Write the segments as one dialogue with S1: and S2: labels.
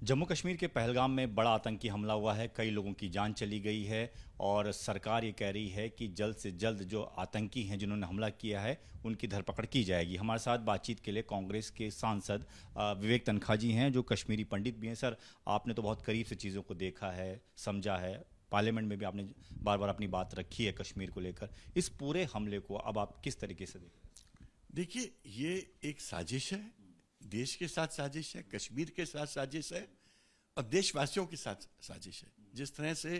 S1: जम्मू कश्मीर के पहलगाम में बड़ा आतंकी हमला हुआ है, कई लोगों की जान चली गई है और सरकार ये कह रही है कि जल्द से जल्द जो आतंकी हैं जिन्होंने हमला किया है उनकी धरपकड़ की जाएगी। हमारे साथ बातचीत के लिए कांग्रेस के सांसद विवेक तनखा जी हैं जो कश्मीरी पंडित भी हैं। सर, आपने तो बहुत करीब से चीज़ों को देखा है, समझा है, पार्लियामेंट में भी आपने बार बार अपनी बात रखी है कश्मीर को लेकर। इस पूरे हमले को अब आप किस तरीके से देखें?
S2: देखिए, ये एक साजिश है, देश के साथ साजिश है, कश्मीर के साथ साजिश है और देशवासियों के साथ साजिश है। जिस तरह से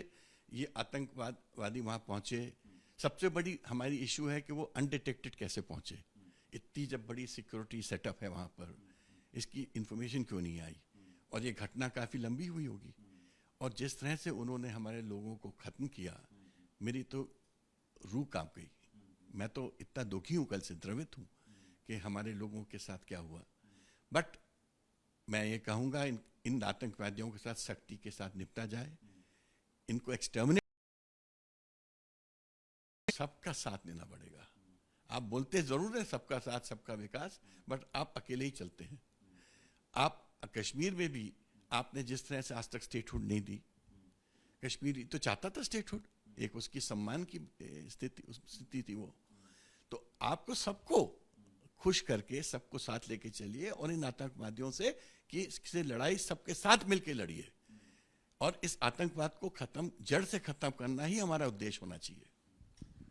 S2: ये आतंकवादी वहाँ पहुँचे, सबसे बड़ी हमारी इशू है कि वो अनडिटेक्टेड कैसे पहुँचे। इतनी जब बड़ी सिक्योरिटी सेटअप है वहाँ पर, इसकी इंफॉर्मेशन क्यों नहीं आई? और ये घटना काफ़ी लंबी हुई होगी। और जिस तरह से उन्होंने हमारे लोगों को ख़त्म किया, मेरी तो रूह कांप गई। मैं तो इतना दुखी हूँ, कल से द्रवित हूँ कि हमारे लोगों के साथ क्या हुआ। बट मैं ये कहूँगा इन आतंकवादियों के साथ सख्ती के साथ निपटा जाए, इनको एक्सटर्मिनेट, सबका साथ देना पड़ेगा। आप बोलते जरूर है सबका साथ सबका विकास, बट आप अकेले ही चलते हैं। आप कश्मीर में भी आपने जिस तरह से आज तक स्टेटहुड नहीं दी, कश्मीर तो चाहता था स्टेटहुड, एक उसकी सम्मान की स्थिति थी वो। तो आपको सबको खुश करके सबको साथ लेके चलिए और इन आतंकवादियों से कि लड़ाई सबके साथ मिलकर लड़िए और इस आतंकवाद को खत्म, जड़ से खत्म करना ही हमारा उद्देश्य होना चाहिए।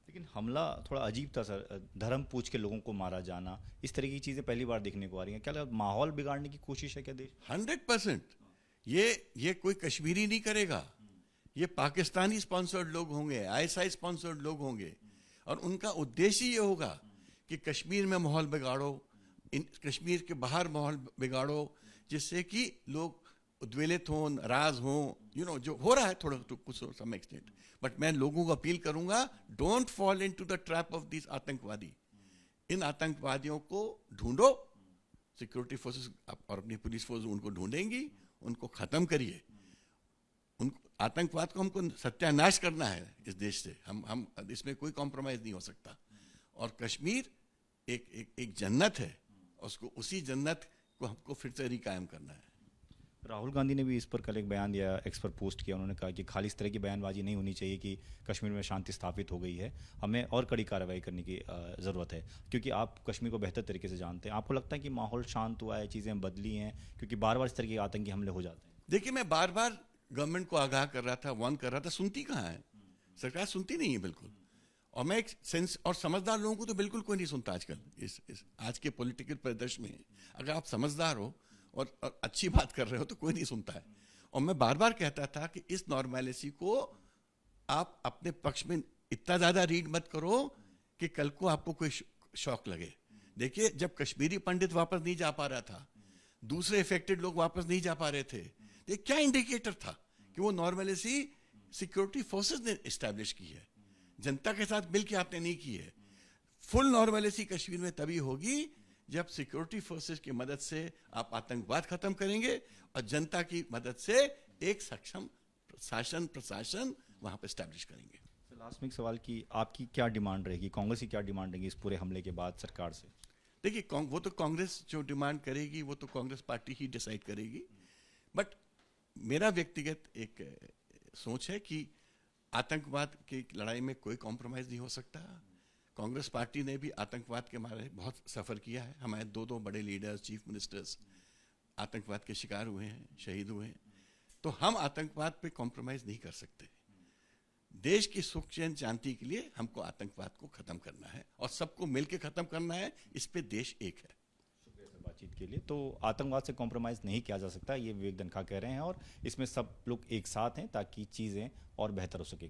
S1: लेकिन हमला थोड़ा अजीब था सर, धर्म पूछ के लोगों को मारा जाना, इस तरह की चीज़ें पहली बार देखने को आ रही हैं। क्या लगा माहौल बिगाड़ने की कोशिश है क्या देश?
S2: 100% ये कोई कश्मीरी नहीं करेगा, ये पाकिस्तानी स्पॉन्सर्ड लोग होंगे, ISI स्पॉन्सर्ड लोग होंगे और उनका उद्देश्य ये होगा कि कश्मीर में माहौल बिगाड़ो, कश्मीर के बाहर माहौल बिगाड़ो, जिससे कि लोग उद्वेलित हों, नाराज हों, जो हो रहा है थोड़ा तो कुछ सम एक्सटेंट। बट मैं लोगों को अपील करूंगा, don't fall into the trap of this आतंकवादी। इन आतंकवादियों को ढूंढो, सिक्योरिटी फोर्सेस और अपनी पुलिस फोर्स उनको ढूंढेंगी, उनको खत्म करिए। आतंकवाद को हमको सत्यानाश करना है इस देश से, हम इसमें कोई कॉम्प्रोमाइज नहीं हो सकता। और कश्मीर एक जन्नत है, उसको उसी जन्नत को हमको फिर से रिकायम करना है।
S1: राहुल गांधी ने भी इस पर कल एक बयान दिया, एक्स पर पोस्ट किया। उन्होंने कहा कि खाली इस तरह की बयानबाजी नहीं होनी चाहिए कि कश्मीर में शांति स्थापित हो गई है, हमें और कड़ी कार्रवाई करने की ज़रूरत है। क्योंकि आप कश्मीर को बेहतर तरीके से जानते हैं, आपको लगता है कि माहौल शांत हुआ है, चीज़ें बदली हैं? क्योंकि बार बार इस तरह के आतंकी हमले हो जाते हैं।
S2: देखिए, मैं बार बार गवर्नमेंट को आगाह कर रहा था, वार्न कर रहा था, सुनती कहाँ है सरकार? सुनती नहीं है बिल्कुल। और मैं एक सेंस और समझदार लोगों को तो बिल्कुल कोई नहीं सुनता आजकल। इस आज के पॉलिटिकल परिदृश्य में अगर आप समझदार हो और अच्छी बात कर रहे हो तो कोई नहीं सुनता है। और मैं बार बार कहता था कि इस नॉर्मेलिटी को आप अपने पक्ष में इतना ज़्यादा रीड मत करो कि कल को आपको कोई शौक लगे। देखिए, जब कश्मीरी पंडित वापस नहीं जा पा रहा था, दूसरे इफेक्टेड लोग वापस नहीं जा पा रहे थे, ये क्या इंडिकेटर था कि वो नॉर्मेलिटी सिक्योरिटी फोर्सेस ने इस्टेब्लिश की है, जनता के साथ मिलकर आपने नहीं की है। फुल नॉर्मेलिटी कश्मीर में तभी होगी जब सिक्योरिटी फोर्सेस की मदद से आप आतंकवाद खत्म करेंगे और जनता की मदद से एक सक्षम प्रशासन वहां पर स्टैब्लिश करेंगे।
S1: लास्ट में एक सवाल की आपकी क्या डिमांड रहेगी, कांग्रेस की क्या डिमांड रहेगी इस पूरे हमले के बाद सरकार से?
S2: देखिए, वो तो कांग्रेस जो डिमांड करेगी वो तो कांग्रेस पार्टी ही डिसाइड करेगी। बट मेरा व्यक्तिगत एक सोच है कि आतंकवाद की लड़ाई में कोई कॉम्प्रोमाइज नहीं हो सकता। कांग्रेस पार्टी ने भी आतंकवाद के मारे बहुत सफ़र किया है। हमारे दो बड़े लीडर्स, चीफ मिनिस्टर्स आतंकवाद के शिकार हुए हैं, शहीद हुए हैं। तो हम आतंकवाद पे कॉम्प्रोमाइज नहीं कर सकते। देश की सुख चैन शांति के लिए हमको आतंकवाद को खत्म करना है और सबको मिलकर खत्म करना है। इस पे देश एक है।
S1: बातचीत के लिए तो आतंकवाद से कॉम्प्रोमाइज़ नहीं किया जा सकता, ये विवेक तनखा कह रहे हैं और इसमें सब लोग एक साथ हैं ताकि चीज़ें और बेहतर हो सके।